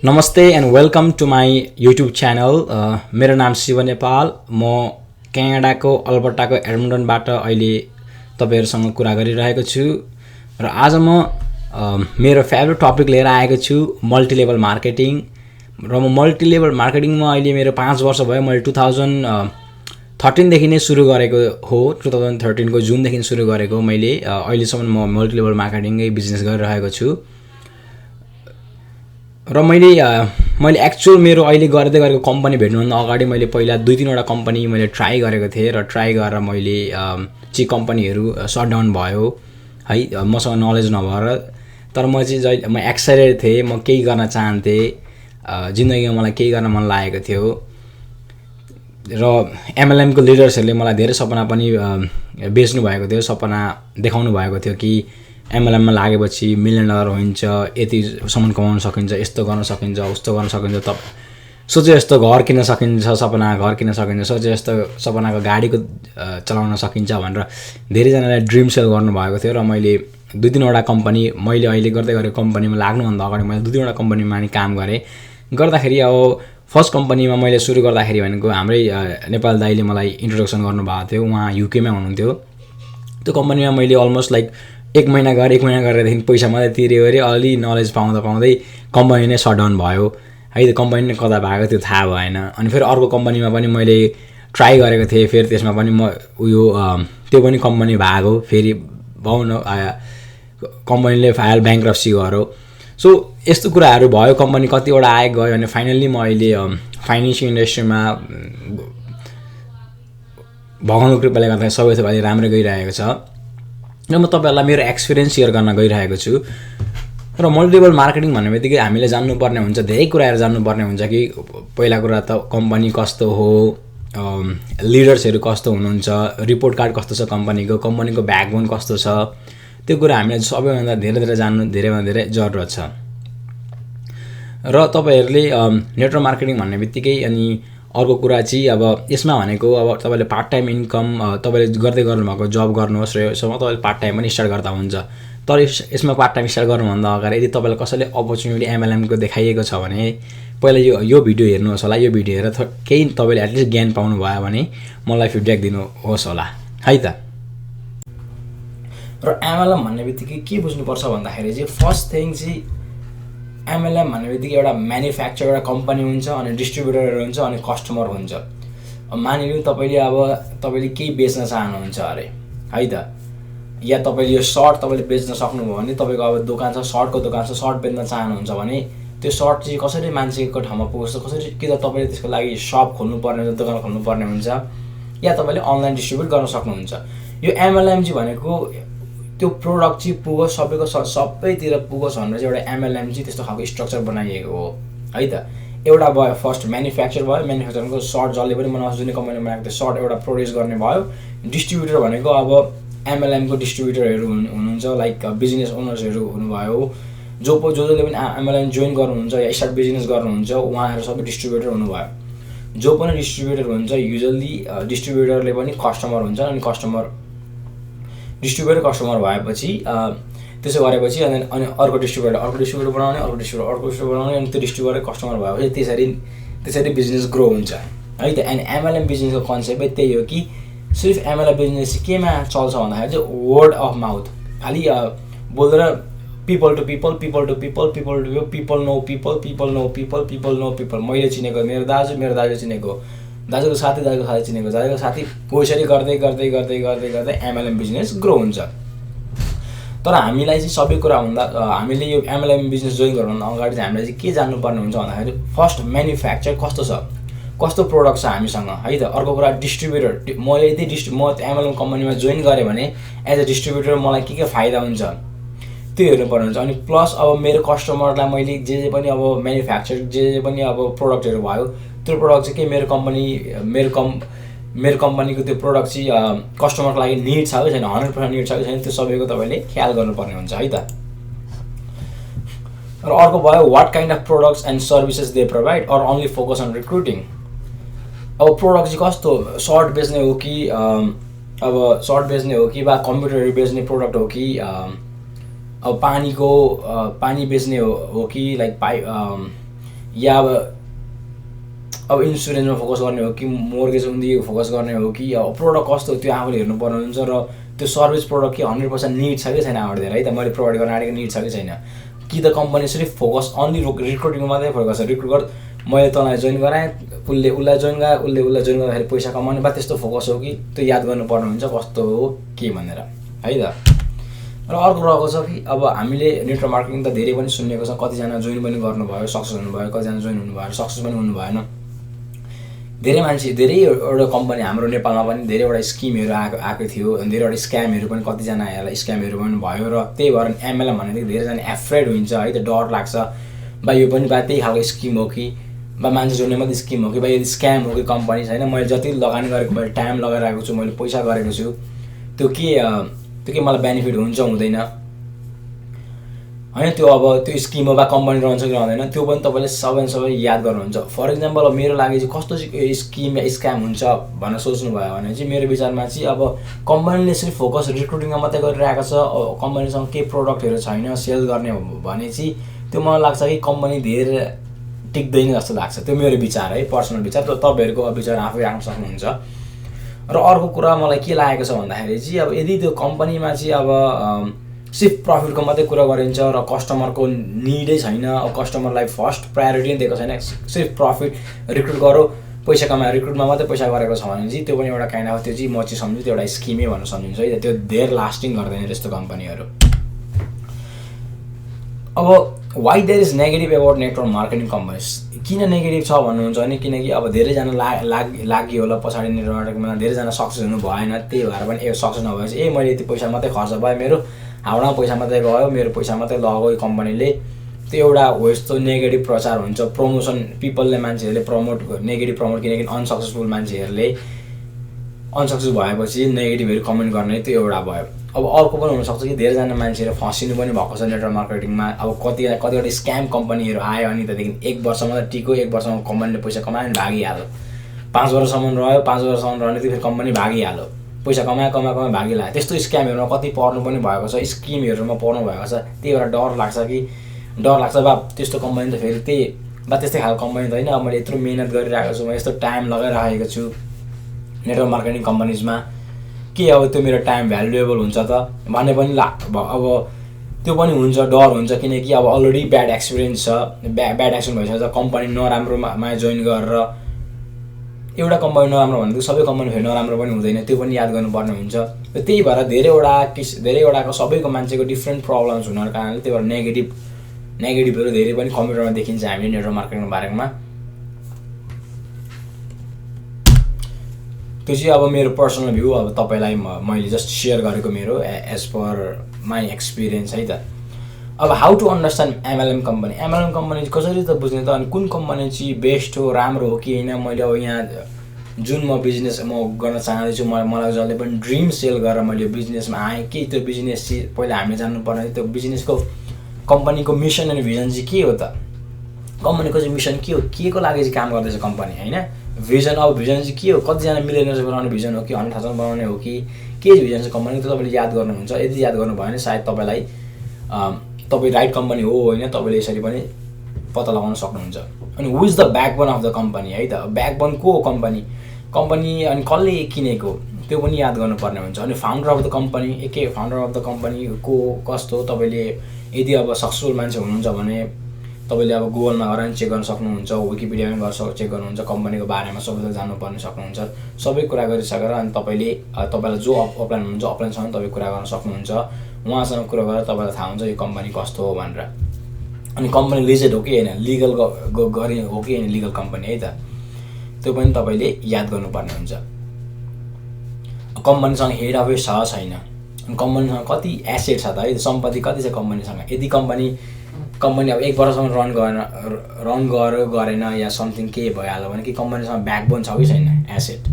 नमस्ते and welcome to my YouTube channel. मेरो नाम शिव नेपाल। म क्यानाडाको अल्बर्टाको एडमन्टनबाट अहिले तपाईहरुसँग कुरा गरिरहेको छु र आज म मेरो फेभरेट टपिक लिएर आएको छु, मल्टिलेभल मार्केटिङ। र म मल्टिलेभल मार्केटिङमा अहिले मेरो 5 वर्ष भयो। मैले 2013 देखि नै सुरु गरेको हो। 2013 को जुन देखि सुरु गरेको मैले अहिलेसम्म म मल्टिलेभल मार्केटिङकै बिजनेस गरिरहेको छु। र मैले एक्चुअल मेरो अहिले गर्दै गरेको कम्पनी भेट्नुभन्दा अगाडि मैले पहिला 2-3 वटा कम्पनी मैले ट्राई गरेको थिएँ र ट्राई गरेर मैले ची कम्पनीहरू सटडाउन भयो है, मसँग नलेज नभएर। तर म चाहिँ जहिले म एक्साइटेड थिएँ, म केही गर्न चाहन्थेँ, जिन्दगीमा मलाई केही गर्न मन लागेको थियो। र MLM को लिडर्सहरूले मलाई धेरै सपना पनि बेच्नु भएको थियो, सपना देखाउनु भएको थियो कि MLM मा लागेपछि $1 मिलियन हुन्छ, यतिसम्म कमाउन सकिन्छ, यस्तो गर्न सकिन्छ, उस्तो गर्न सकिन्छ, सोचे जस्तो घर किन्न सकिन्छ, सपना घर किन्न सकिन्छ, सोचे जस्तो सपनाको गाडीको चलाउन सकिन्छ भनेर धेरैजनाले ड्रिम सेल गर्नुभएको थियो। र मैले 2-3 वटा कम्पनी, मैले अहिले गर्दै गरेको कम्पनीमा लाग्नुभन्दा अगाडि मैले 2-3 वटा कम्पनीमा नि काम गरेँ। गर्दाखेरि अब फर्स्ट कम्पनीमा मैले सुरु गर्दाखेरि भनेको हाम्रै नेपाल दाइले मलाई इन्ट्रोडक्सन गर्नुभएको थियो। उहाँ युकेमा हुनुहुन्थ्यो। त्यो कम्पनीमा मैले अलमोस्ट लाइक 1 महिना गरेदेखि पैसा मात्रै तिर्यो अरे, अलि नलेज पाउँदै कम्पनी नै सटडाउन भयो है। त्यो कम्पनी नै कता भएको त्यो थाहा भएन। अनि फेरि अर्को कम्पनीमा पनि मैले ट्राई गरेको थिएँ, फेरि त्यसमा पनि म त्यो पनि कम्पनी भागो, फेरि भनौँ न कम्पनीले फाइल ब्याङ्क्रप्सी गर्यो। सो यस्तो कुराहरू भयो, कम्पनी कतिवटा आयो गयो। अनि फाइनल्ली म अहिले फाइनेन्सियल इन्डस्ट्रीमा भगवानको कृपाले गर्दा सबै थोक अलि राम्रो गइरहेको छ। र म तपाईहरुलाई मेरो एक्सपिरियन्स सेयर गर्न गइरहेको छु। र मल्टिलेभल मार्केटिङ भन्ने बित्तिकै हामीले जान्नुपर्ने हुन्छ, धेरै कुराहरू जान्नुपर्ने हुन्छ कि पहिला कुरा त कम्पनी कस्तो हो, लिडर्सहरू कस्तो हुनुहुन्छ, रिपोर्ट कार्ड कस्तो छ कम्पनीको ब्याकबोन कस्तो छ, त्यो कुरा हामीले सबैभन्दा धेरै जान्नु धेरैभन्दा धेरै जरुरत छ। र तपाईहरुले नेटवर्क मार्केटिङ भन्ने बित्तिकै अनि अर्को कुरा चाहिँ अब यसमा भनेको अब तपाईले पार्ट टाइम इन्कम तपाईले गर्दै गर्नुभएको जब गर्नुहोस् र यसमा तपाईले पार्ट टाइम पनि स्टार्ट गर्दा हुन्छ। तर यसमा पार्ट टाइम स्टार्ट गर्नुभन्दा अगाडि यदि तपाईलाई कसैले अपर्च्युनिटी MLM को देखाइएको छ भने पहिला यो भिडियो हेर्नुहोस् होला। यो भिडियो हेरेर केही तपाईले एटलिस्ट ज्ञान पाउनु भयो भने मलाई फिडब्याक दिनुहोस् होला है त। र MLM भन्ने बित्तिकै के बुझ्नुपर्छ भन्दाखेरि चाहिँ फर्स्ट थिङ चाहिँ MLM भन्ने बित्तिकै एउटा म्यानुफ्याक्चर, एउटा कम्पनी हुन्छ, अनि डिस्ट्रिब्युटरहरू हुन्छ, अनि कस्टमर हुन्छ। मानिलिउँ तपाईले केही बेच्न चाहनुहुन्छ अरे है त, या तपाईले यो सर्ट तपाईले बेच्न सक्नुभयो भने तपाईको अब दोकान छ, सर्टको दोकान छ, सर्ट बेच्न चाहनुहुन्छ भने त्यो सर्ट चाहिँ कसरी मान्छेको ठाउँमा पुग्छ, कसरी कि त तपाईले त्यसको लागि शप खोल्नुपर्ने हुन्छ, दोकान खोल्नुपर्ने हुन्छ, या तपाईले अनलाइन डिस्ट्रिब्युट गर्न सक्नुहुन्छ। यो MLM चाहिँ भनेको त्यो प्रोडक्ट चाहिँ पुगोस्, सबैतिर पुगोस् भनेर चाहिँ एउटा MLM चाहिँ त्यस्तो खालको स्ट्रक्चर बनाइएको हो है त। एउटा भयो फर्स्ट म्यानुफ्याक्चर भयो, म्यानुफ्याक्चरको सर्ट जसले पनि बनाउँछ, जुनै कम्पनीले बनाएको त्यो सर्ट एउटा प्रोड्युस गर्ने भयो। डिस्ट्रिब्युटर भनेको अब MLM को डिस्ट्रिब्युटरहरू हुनुहुन्छ, लाइक बिजनेस ओनर्सहरू हुनुभयो, जसले पनि MLM जोइन गर्नुहुन्छ या स्टार्ट बिजनेस गर्नुहुन्छ, उहाँहरू सबै डिस्ट्रिब्युटर हुनुभयो। जो पनि डिस्ट्रिब्युटर हुन्छ युजुअली डिस्ट्रिब्युटरले पनि कस्टमर हुन्छ, अनि डिस्ट्रिब्युटर कस्टमर भएपछि त्यसो गरेपछि अनि अर्को डिस्ट्रिब्युटर बनाउने, अर्को डिस्ट्रिब्युटर बनाउने, अनि त्यो डिस्ट्रिब्युटर कस्टमर भएपछि त्यसरी बिजनेस ग्रो हुन्छ है त। अनि MLM बिजनेसको कन्सेप्टै त्यही हो कि सिर्फ MLM बिजनेस केमा चल्छ भन्दाखेरि चाहिँ वर्ड अफ माउथ, खालि बोलेर people to people no people. मैले चिनेको मेरो दाजु चिनेको, दाजुको साथी चिनेको, त्यसरी गर्दै MLM बिजनेस ग्रो हुन्छ। तर हामीलाई चाहिँ सबै कुरा हुँदा हामीले यो MLM बिजनेस जोइन गर्नुभन्दा अगाडि चाहिँ हामीले चाहिँ के जान्नुपर्ने हुन्छ भन्दाखेरि फर्स्ट म्यानुफ्याक्चर कस्तो छ, कस्तो प्रोडक्ट छ हामीसँग है त। अर्को कुरा डिस्ट्रिब्युटर, मैले यदि म MLM कम्पनीमा जोइन गरेँ भने एज अ डिस्ट्रिब्युटर मलाई के फाइदा हुन्छ त्यो हेर्नुपर्ने हुन्छ। अनि प्लस अब मेरो कस्टमरलाई मैले जे पनि अब म्यानुफ्याक्चर जे पनि अब प्रोडक्टहरू भयो, त्यो प्रोडक्ट चाहिँ के मेरो कम्पनीको त्यो प्रोडक्ट चाहिँ कस्टमरको लागि निड छ कि छैन, 100% निड छ कि छैन, त्यो सबैको तपाईँले ख्याल गर्नुपर्ने हुन्छ है त। र अर्को भयो what kind of products and services they provide are only focus on recruiting. अब प्रोडक्ट चाहिँ कस्तो, सर्ट बेच्ने हो कि वा कम्प्युटरहरू बेच्ने प्रोडक्ट हो कि अब पानी बेच्ने हो कि लाइक या अब इन्सुरेन्समा फोकस गर्ने हो कि मोर्गेज उन्दी फोकस गर्ने हो कि अब प्रोडक्ट कस्तो त्यो आफूले हेर्नुपर्ने हुन्छ र त्यो सर्भिस प्रोडक्ट के 100% निड छ कि छैन आउट देयर है त मैले प्रोभाइड गर्न आँटेको निड छ कि छैन कि त कम्पनी सिर्फ फोकस अन्ली रिक्रुटिङमा मात्रै फोकस छ रिक्रुट गर मैले तँलाई जोइन गराएँ उसलाई जोइन गराएँ उसलाई जोइन गर्दाखेरि पैसा कमाउने बा त्यस्तो फोकस हो कि त्यो याद गर्नुपर्ने हुन्छ कस्तो हो के भनेर है त। र अर्को रहेको छ कि अब हामीले नेटवर्क मार्केटिङ त धेरै पनि सुनेको छ कतिजना जोइन पनि गर्नुभयो सक्सेस हुनुभयो कतिजना जोइन हुनुभयो सक्सेस पनि हुनु भएन धेरै मान्छे धेरैवटा कम्पनी हाम्रो नेपालमा पनि धेरैवटा स्किमहरू आएको थियो धेरैवटा स्क्यामहरू पनि कतिजनाहरूलाई स्क्यामहरू पनि भयो र त्यही भएर एमएलएम भनेदेखि धेरैजना एफ्रेड हुन्छ है त डर लाग्छ बा यो पनि बा त्यही खालको स्किम हो कि बा मान्छे जोड्ने मात्रै स्किम हो कि बा यो स्क्याम हो कि कम्पनी छैन मैले जति लगानी गरेको मैले टाइम लगाइरहेको छु मैले पैसा गरेको छु त्यो के मलाई बेनिफिट हुन्छ हुँदैन होइन त्यो अब त्यो स्किम हो बा कम्पनी रहन्छ कि रहँदैन त्यो पनि तपाईँले सबै याद गर्नुहुन्छ। फर इक्जाम्पल अब मेरो लागि चाहिँ कस्तो चाहिँ स्किम या स्क्याम हुन्छ भनेर सोच्नुभयो भने चाहिँ मेरो विचारमा चाहिँ अब कम्पनीले सिर्फ फोकस रिक्रुटिङमा मात्रै गरिरहेको छ कम्पनीसँग केही प्रोडक्टहरू छैन सेल गर्ने भने चाहिँ त्यो मलाई लाग्छ कि कम्पनी धेरै टिक्दैन जस्तो लाग्छ त्यो मेरो विचार है पर्सनल विचार त तपाईँहरूको विचार आफै राख्न सक्नुहुन्छ। र अर्को कुरा मलाई के लागेको छ भन्दाखेरि चाहिँ अब यदि त्यो कम्पनीमा चाहिँ अब सिर्फ प्रफिटको मात्रै कुरा गरिन्छ र कस्टमरको निडै छैन अब कस्टमरलाई फर्स्ट प्रायोरिटी नै दिएको छैन सिर्फ प्रफिट रिक्रुट गरौँ पैसा कमाएर रिक्रुटमा मात्रै पैसा गरेको छ भने चाहिँ त्यो पनि एउटा काइन्ड अफ त्यो चाहिँ म चाहिँ सम्झु त्यो एउटा स्किमै भनेर सम्झिन्छु है त्यो धेरै लास्टिङ गर्दैन त्यस्तो कम्पनीहरू। अब why there is negative about network marketing companies किन नेगेटिभ छ भन्नुहुन्छ भने किनकि अब धेरैजना लागि होला पछाडि नेटवर्क मार्केटिङमा धेरैजना सक्सेस हुनु भएन त्यही भएर पनि सक्सेस नभएपछि मैले यति पैसा मात्रै खर्च भयो मेरो हाउडामा पैसा मात्रै गयो मेरो पैसा मात्रै लगायो कम्पनीले त्यो एउटा हो यस्तो नेगेटिभ प्रचार हुन्छ प्रमोसन पिपलले मान्छेहरूले नेगेटिभ प्रमोट किनकि अनसक्सेसफुल मान्छेहरूले अनसक्सेस भएपछि नेगेटिभहरू कमेन्ट गर्ने त्यो एउटा भयो। अब अर्को पनि हुनसक्छ कि धेरैजना मान्छेहरू फसिनु पनि भएको छ नेटवर्क मार्केटिङमा अब कतिवटा स्क्याम कम्पनीहरू आयो अनि त्यहाँदेखि 1 वर्ष मात्रै टिक्यो 1 वर्षमा कम्पनीले पैसा कमायो अनि भागिहाल्यो 5 वर्षसम्म रह्यो 5 वर्षसम्म रहने त्यो फेरि कम्पनी भागिहाल्यो पैसा कमायो भागिहाल्यो त्यस्तो स्क्यामहरूमा कति पर्नु पनि भएको छ स्किमहरूमा पर्नु भएको छ त्यही भएर डर लाग्छ बा त्यस्तो कम्पनी त फेरि त्यही बा त्यस्तै खालको कम्पनी त होइन अब मैले यत्रो मिहिनेत गरिरहेको छु म यस्तो टाइम लगाइरहेको छु नेटवर्क मार्केटिङ कम्पनीजमा के अब त्यो मेरो टाइम भ्यालुएबल हुन्छ त भन्ने पनि अब त्यो पनि हुन्छ डर हुन्छ किनकि अब अलरेडी ब्याड एक्सपिरियन्स छ ब्याड एक्सपिरियन्स भइसकेको छ कम्पनी नराम्रोमा जोइन गरेर एउटा कम्पनी नराम्रो भनेको सबै कम्पनी फेरि नराम्रो पनि हुँदैन त्यो पनि याद गर्नुपर्ने हुन्छ। त्यही भएर धेरैवटाको सबैको मान्छेको डिफ्रेन्ट प्रब्लम्स हुनाको कारणले त्यही भएर नेगेटिभहरू धेरै पनि कम्प्युटरमा देखिन्छ हामीले नेटवर्क मार्केटिङको बारेमा। त्यो चाहिँ अब मेरो पर्सनल भ्यू अब तपाईँलाई मैले जस्ट सेयर गरेको मेरो एज पर माई एक्सपिरियन्स है त। अब how to understand MLM company कसरी त बुझ्ने त अनि कुन कम्पनी चाहिँ बेस्ट हो राम्रो हो कि होइन मैले अब यहाँ जुन म बिजनेस म गर्न चाहँदैछु मलाई जसले पनि ड्रिम सेल गरेर मैले बिजनेसमा आएँ कि त्यो बिजनेस चाहिँ पहिला हामीले जान्नुपर्ने त्यो बिजनेसको कम्पनीको मिसन अनि भिजन चाहिँ के हो त कम्पनीको चाहिँ मिसन के हो के को लागि चाहिँ काम गर्दैछ कम्पनी होइन भिजन चाहिँ के हो कतिजना मिलियनर्स बनाउने भिजन हो कि 100,000 बनाउने हो कि के भिजन चाहिँ कम्पनीको तपाईँले याद गर्नुहुन्छ यदि याद गर्नुभयो भने सायद तपाईँ राइट कम्पनी हो होइन तपाईँले यसरी पनि पत्ता लगाउन सक्नुहुन्छ। अनि who is the backbone of the company है त ब्याकबोन को हो कम्पनी अनि कसले किनेको त्यो पनि याद गर्नुपर्ने हुन्छ। अनि फाउन्डर अफ द कम्पनी के फाउन्डर अफ द कम्पनी को कस्तो तपाईँले यदि अब सक्सेसफुल मान्छे हुनुहुन्छ भने तपाईँले अब गुगलमा गएर चेक गर्न सक्नुहुन्छ विकिपिडियामा गएर चेक गर्नुहुन्छ कम्पनीको बारेमा सबैले जान्नुपर्ने सक्नुहुन्छ सबै कुरा गरिसकेर अनि तपाईँलाई जो अफलाइन हुनुहुन्छ अफलाइनसँग तपाईँ कुरा गर्न सक्नुहुन्छ उहाँसँग कुरा गरेर तपाईँलाई थाहा हुन्छ यो कम्पनी कस्तो हो भनेर। अनि कम्पनी लिजेड हो कि होइन लिगल गरी हो कि होइन लिगल कम्पनी है त त्यो पनि तपाईँले याद गर्नुपर्ने हुन्छ। कम्पनीसँग हेड अफिस छ छैन अनि कम्पनीसँग कति एसेट छ त है सम्पत्ति कति छ कम्पनीसँग यदि कम्पनी अब 1 वर्षसम्म रन गरेन या समथिङ के भइहाल्यो भने कि कम्पनीसँग ब्याकबोन छ कि छैन एसेट।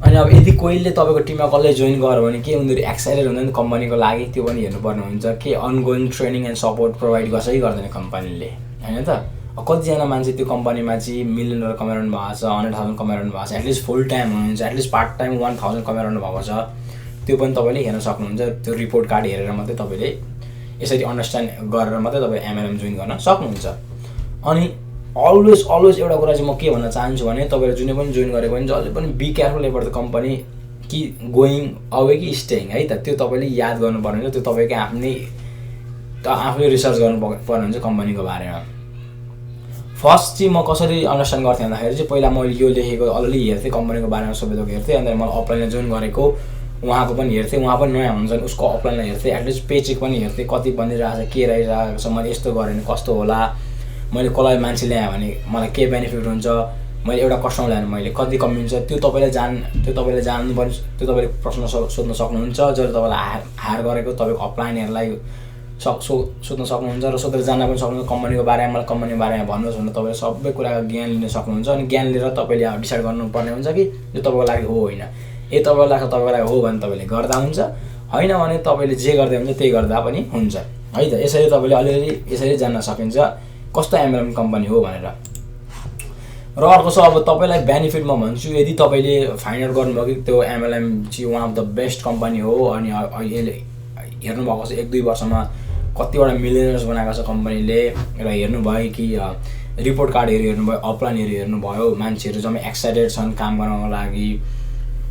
अनि अब यदि कोहीले तपाईँको टिममा कसले जोइन गर्यो भने के उनीहरू एक्साइटेड हुँदैन कम्पनीको लागि त्यो पनि हेर्नुपर्ने हुन्छ के ongoing training and support provide गर्छ कि गर्दैन कम्पनीले होइन त। कतिजना मान्छे त्यो कम्पनीमा चाहिँ $1 मिलियन कमाइरहनु भएको छ 100,000 कमाइरहनु भएको छ एटलिस्ट फुल टाइम हुनुहुन्छ एटलिस्ट पार्ट टाइम 1,000 कमाइरहनु भएको छ त्यो पनि तपाईँले हेर्न सक्नुहुन्छ त्यो रिपोर्ट कार्ड हेरेर मात्रै तपाईँले यसरी अन्डरस्ट्यान्ड गरेर मात्रै तपाईँ एमएलएम जोइन गर्न सक्नुहुन्छ। अनि अलवेज एउटा कुरा चाहिँ म के भन्न चाहन्छु भने तपाईँले जुनै पनि जोइन गरेको भने जसले पनि be careful about the company कि गोइङ अवे कि स्टेइङ है त, त्यो तपाईँले याद गर्नुपर्ने हुन्छ। त्यो तपाईँकै आफूले रिसर्च गर्नुपर्ने हुन्छ कम्पनीको बारेमा। फर्स्ट चाहिँ म कसरी अन्डरस्ट्यान्ड गर्थेँ भन्दाखेरि चाहिँ पहिला मैले यो लेखेको अलरेडी हेर्थेँ, कम्पनीको बारेमा सबै थोक हेर्थेँ। अन्त मैले अफलाइनमा जोइन गरेको उहाँको पनि हेर्थेँ, उहाँ पनि नयाँ हुनुहुन्छ उसको अफलाइनलाई हेर्थेँ, एटलिस्ट पेचेक पनि हेर्थेँ कति बनिरहेको छ, के रहिरहेको छ, मैले यस्तो गरेँ भने कस्तो होला, मैले कसलाई मान्छे ल्याएँ भने मलाई के बेनिफिट हुन्छ, मैले एउटा कस्टमर ल्याएँ भने मैले कति कमी हुन्छ, त्यो तपाईँले जान्नुपर्ने, त्यो तपाईँले प्रश्न सोध्न सक्नुहुन्छ। जब तपाईँलाई हायर गरेको तपाईँको अफलाइनहरूलाई सोध्न सक्नुहुन्छ र सोधेर जान्न पनि सक्नुहुन्छ कम्पनीको बारेमा। मलाई कम्पनीको बारेमा भन्नुहोस् भने तपाईँले सबै कुराको ज्ञान लिन सक्नुहुन्छ। अनि ज्ञान लिएर तपाईँले डिसाइड गर्नुपर्ने हुन्छ कि यो तपाईँको लागि हो होइन। तपाईँको लागि हो भने तपाईँले गर्दा हुन्छ, होइन भने तपाईँले जे गर्दै हुन्छ त्यही गर्दा पनि हुन्छ है त। यसरी तपाईँले अलिअलि यसरी जान्न सकिन्छ कस्तो एमएलएम कम्पनी हो भनेर। र अर्को छ, अब तपाईँलाई बेनिफिट म भन्छु, यदि तपाईँले फाइन्ड आउट गर्नुभयो कि त्यो एमएलएम चाहिँ one of the best company हो अनि अहिले हेर्नुभएको छ 1-2 वर्षमा कतिवटा मिलियनर्स बनाएको छ कम्पनीले र हेर्नुभयो कि रिपोर्ट कार्डहरू हेर्नुभयो, अपलाइनहरू हेर्नुभयो, मान्छेहरू जम्मै एक्साइटेड छन् काम गर्नको लागि,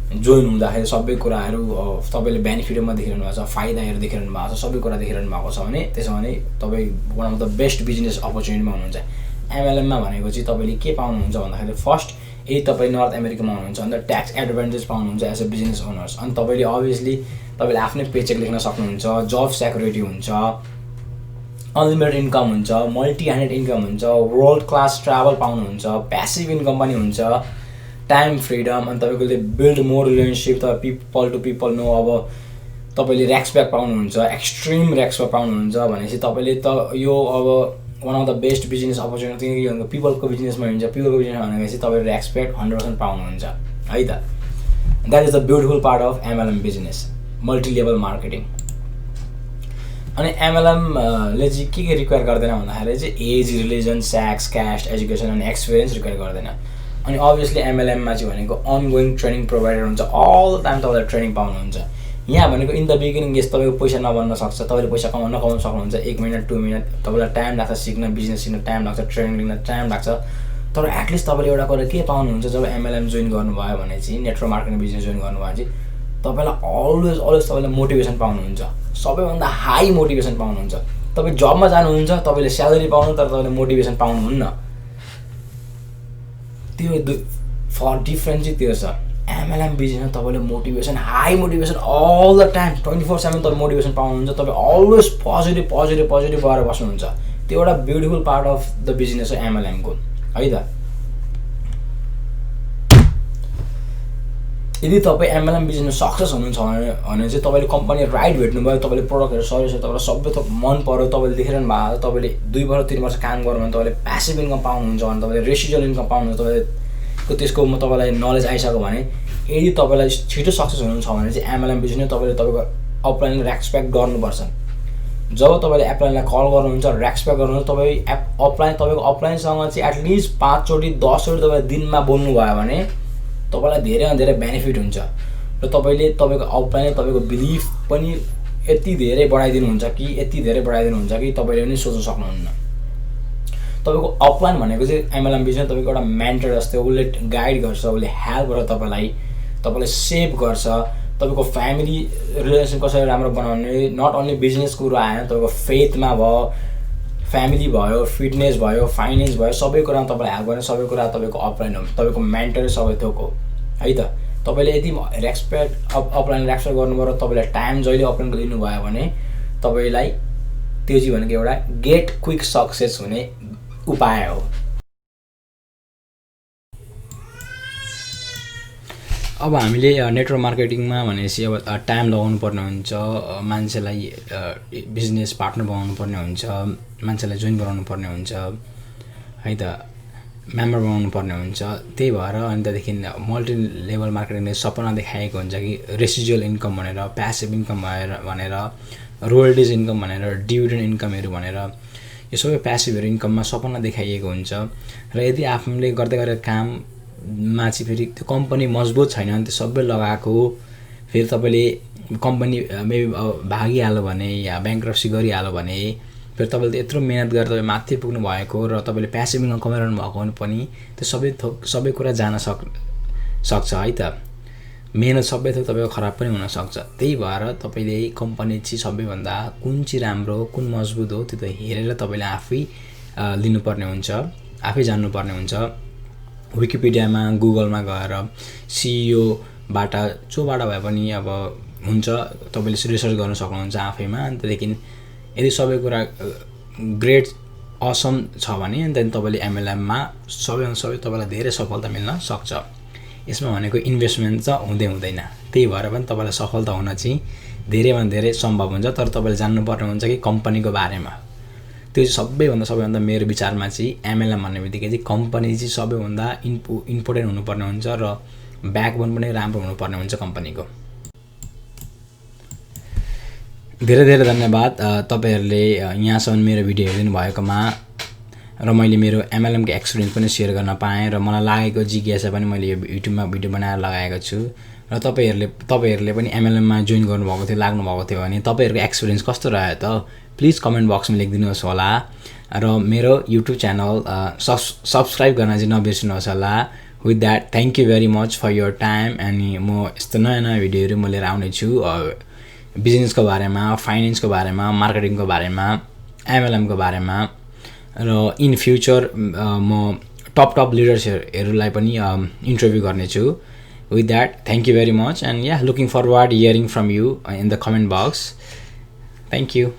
जोइन हुँदाखेरि सबै कुराहरू तपाईँले बेनिफिटमा देखिरहनु भएको छ, फाइदाहरू देखिरहनु भएको छ, सबै कुरा देखिरहनु भएको छ भने त्यसो भने तपाईँ one of the best business अपर्च्युनिटीमा हुनुहुन्छ। एमएलएममा भनेको चाहिँ तपाईँले के पाउनुहुन्छ भन्दाखेरि फर्स्ट यदि तपाईँ नर्थ अमेरिकामा हुनुहुन्छ अन्त ट्याक्स एडभान्टेज पाउनुहुन्छ एज अ बिजनेस ओनर्स। अनि तपाईँले अभियसली तपाईँले आफ्नै पेचेक लेख्न सक्नुहुन्छ, जब सेक्युरिटी हुन्छ, अनलिमिटेड इन्कम हुन्छ, मल्टी ह्यान्डेड इन्कम हुन्छ, वर्ल्ड क्लास ट्राभल पाउनुहुन्छ, प्यासिभ इन्कम पनि हुन्छ, टाइम फ्रिडम, अनि तपाईँले बिल्ड मोर रिलेसनसिप, तपाईँ पिपल टु पिपल नो, अब तपाईँले रेस्पेक्ट पाउनुहुन्छ, एक्सट्रिम रेस्पेक्ट पाउनुहुन्छ भनेपछि तपाईँले त यो अब one of the best business opportunity पिपलको बिजनेसमा हुन्छ। पिपलको बिजनेस भनेपछि तपाईँले रेस्पेक्ट 100% पाउनुहुन्छ है त। That is the beautiful part of MLM business, multi level marketing. अनि एमएलएमले चाहिँ के रिक्वायर गर्दैन भन्दाखेरि चाहिँ age, religion, sex, caste, education अनि एक्सपिरियन्स रिक्वायर गर्दैन। अनि अभियसली एमएलएममा चाहिँ भनेको अनगोइङ ट्रेनिङ प्रोभाइडर हुन्छ, अल टाइम तपाईँलाई ट्रेनिङ पाउनुहुन्छ। यहाँ भनेको इन द बिगिनिङ यस तपाईँको पैसा नबन्न सक्छ, तपाईँले पैसा नकमाउन सक्नुहुन्छ, 1 मिनट 2 मिनट तपाईँलाई टाइम लाग्छ, सिक्न बिजनेस सिक्न टाइम लाग्छ, ट्रेनिङ लिन टाइम लाग्छ। तर एटलिस्ट तपाईँले एउटा कुरा के पाउनुहुन्छ जब एमएलएम जोइन गर्नुभयो भने चाहिँ, नेटवर्क मार्केटिङ बिजनेस जोइन गर्नुभयो भने चाहिँ तपाईँलाई अलवेज तपाईँले मोटिभेसन पाउनुहुन्छ, सबैभन्दा हाई मोटिभेसन पाउनुहुन्छ। तपाईँ जबमा जानुहुन्छ, तपाईँले स्यालेरी पाउनु तर तपाईँले मोटिभेसन पाउनुहुन्न। त्यो डिफ्रेन्स चाहिँ त्यो छ। एमएलएम बिजनेसमा तपाईँले motivation, high motivation all the time 24/7 तपाईँ मोटिभेसन पाउनुहुन्छ, तपाईँ अलवेज पोजिटिभ भएर बस्नुहुन्छ। त्यो एउटा beautiful part of the business हो एमएलएमको है त। यदि तपाईँ एमएलएम बिजनेस सक्सेस हुनुहुन्छ भने चाहिँ तपाईँले कम्पनी राइट भेट्नुभयो, तपाईँले प्रोडक्टहरू सर्भिसहरू तपाईँलाई सबै थोक मन पऱ्यो, तपाईँले देखिरहनु भएको छ, तपाईँले 2 वर्ष 3 वर्ष काम गर्नु भने तपाईँले प्यासिभ इन्कम पाउनुहुन्छ भने, तपाईँले रेसिजुअल इन्कम पाउनुहुन्छ, तपाईँले त्यसको तपाईँलाई नलेज आइसक्यो भने, यदि तपाईँलाई छिटो सक्सेस हुनुहुन्छ भने चाहिँ एमएलएम बिजनेस तपाईँले तपाईँको अपलाइनलाई रेस्पेक्ट गर्नुपर्छ। जब तपाईँले अपलाइनलाई कल गर्नुहुन्छ, रेस्पेक्ट गर्नुहुन्छ, तपाईँको अपलाइनसँग चाहिँ एटलिस्ट 5 चोटि 10 चोटि तपाईँ दिनमा बोल्नुभयो भने तपाईँलाई धेरैभन्दा धेरै बेनिफिट हुन्छ। र तपाईँले तपाईँको अपलाइनले तपाईँको बिलिफ पनि यति धेरै बढाइदिनुहुन्छ कि तपाईँले पनि सोच्न सक्नुहुन्न। तपाईँको अपलाइन भनेको चाहिँ एमएलएम बिजनेस तपाईँको एउटा मेन्टर जस्तै, उसले गाइड गर्छ, उसले हेल्प गर्छ, तपाईँलाई सेभ गर्छ। तपाईँको फ्यामिली रिलेसन कसरी राम्रो बनाउने, नट ओन्ली बिजनेस कुरो आएन, तपाईँको फेथमा भयो, फ्यामिली भयो, फिटनेस भयो, फाइनेन्स भयो, सबै कुरामा तपाईँलाई हेल्प गर्ने सबै कुरा तपाईँको अपलाइन हो, तपाईँको मेन्टर सबै थोक हो है त। तपाईँले यदि अपलाइन रेस्पेक्ट गर्नुभयो र तपाईँलाई टाइम जहिले अपलाइनको लिनुभयो भने तपाईँलाई त्यो चाहिँ भनेको एउटा गेट क्विक सक्सेस हुने उपाय हो। अब हामीले नेटवर्क मार्केटिङमा भनेपछि अब टाइम लगाउनु पर्ने हुन्छ, मान्छेलाई बिजनेस पार्टनर बनाउनु पर्ने हुन्छ, मान्छेलाई जोइन गराउनु पर्ने हुन्छ है त, मेम्बर बनाउनु पर्ने हुन्छ। त्यही भएर अनि त्यहाँदेखि मल्टी लेभल मार्केटिङले सपना देखाएको हुन्छ कि रेसिजुअल इन्कम भनेर, प्यासिभ इन्कम भनेर, रोयल्टिज इन्कम भनेर, डिभिडेन्ड इन्कमहरू भनेर, यो सबै प्यासिभहरू इन्कममा सपना देखाइएको हुन्छ। र यदि आफूले गर्दै गरेको काममा चाहिँ फेरि त्यो कम्पनी मजबुत छैन भने त्यो सबै लगाएको फेरि तपाईँले कम्पनी मेबी भागिहाल्यो भने या ब्याङ्क्रप्सी गरिहाल्यो भने फेरि तपाईँले यत्रो मेहनत गरेर तपाईँ माथि पुग्नु भएको र तपाईँले प्यासिभ इन्कम कमाइरहनु भएको भने पनि त्यो सबै कुरा जान सक्छ है त। मेहनत सबै थोक तपाईँको खराब पनि हुनसक्छ। त्यही भएर तपाईँले कम्पनी चाहिँ सबैभन्दा कुन चाहिँ राम्रो कुन मजबुत हो त्यो त हेरेर तपाईँले आफै लिनुपर्ने हुन्छ, आफै जान्नुपर्ने हुन्छ। विकिपिडियामा गुगलमा गएर सिइओबाट जोबाट भए पनि अब हुन्छ तपाईँले रिसर्च गर्न सक्नुहुन्छ आफैमा। अनि त्यहाँदेखि यदि सबै कुरा ग्रेट असम छ भने अनि त्यहाँदेखि तपाईँले एमएलएममा सबैभन्दा सबै तपाईँलाई धेरै सफलता मिल्न सक्छ। यसमा भनेको इन्भेस्टमेन्ट त हुँदैन, त्यही भएर पनि तपाईँलाई सफलता हुन चाहिँ धेरैभन्दा धेरै सम्भव हुन्छ। तर तपाईँले जान्नुपर्ने हुन्छ कि कम्पनीको बारेमा। त्यो चाहिँ सबैभन्दा मेरो विचारमा चाहिँ एमएलएम भन्ने बित्तिकै चाहिँ कम्पनी चाहिँ सबैभन्दा इम्पोर्टेन्ट हुनुपर्ने हुन्छ र ब्याकबोन पनि राम्रो हुनुपर्ने हुन्छ कम्पनीको। धेरै धेरै धन्यवाद तपाईँहरूले यहाँसम्म मेरो भिडियो हेरिदिनु भएकोमा र मैले मेरो एमएलएमको एक्सपिरियन्स पनि सेयर गर्न पाएँ र मलाई लागेको जिज्ञासा पनि मैले यो युट्युबमा भिडियो बनाएर लगाएको छु। र तपाईँहरूले पनि एमएलएममा जोइन गर्नुभएको थियो, लाग्नुभएको थियो भने तपाईँहरूको एक्सपिरियन्स कस्तो रह्यो त प्लिज कमेन्ट बक्समा लेखिदिनुहोस् होला। र मेरो युट्युब च्यानल सब्सक्राइब गर्न चाहिँ नबिर्सिनुहोस् होला। With that thank you very much for your time. अनि म यस्तो नयाँ नयाँ भिडियोहरू म लिएर आउनेछु बिजनेसको बारेमा, फाइनेन्सको बारेमा, मार्केटिङको बारेमा, एमएलएमको बारेमा र इन फ्युचर म टप लिडर्सहरूलाई पनि इन्टरभ्यू गर्नेछु। With that thank you very much and looking forward hearing from you in the comment box. Thank you.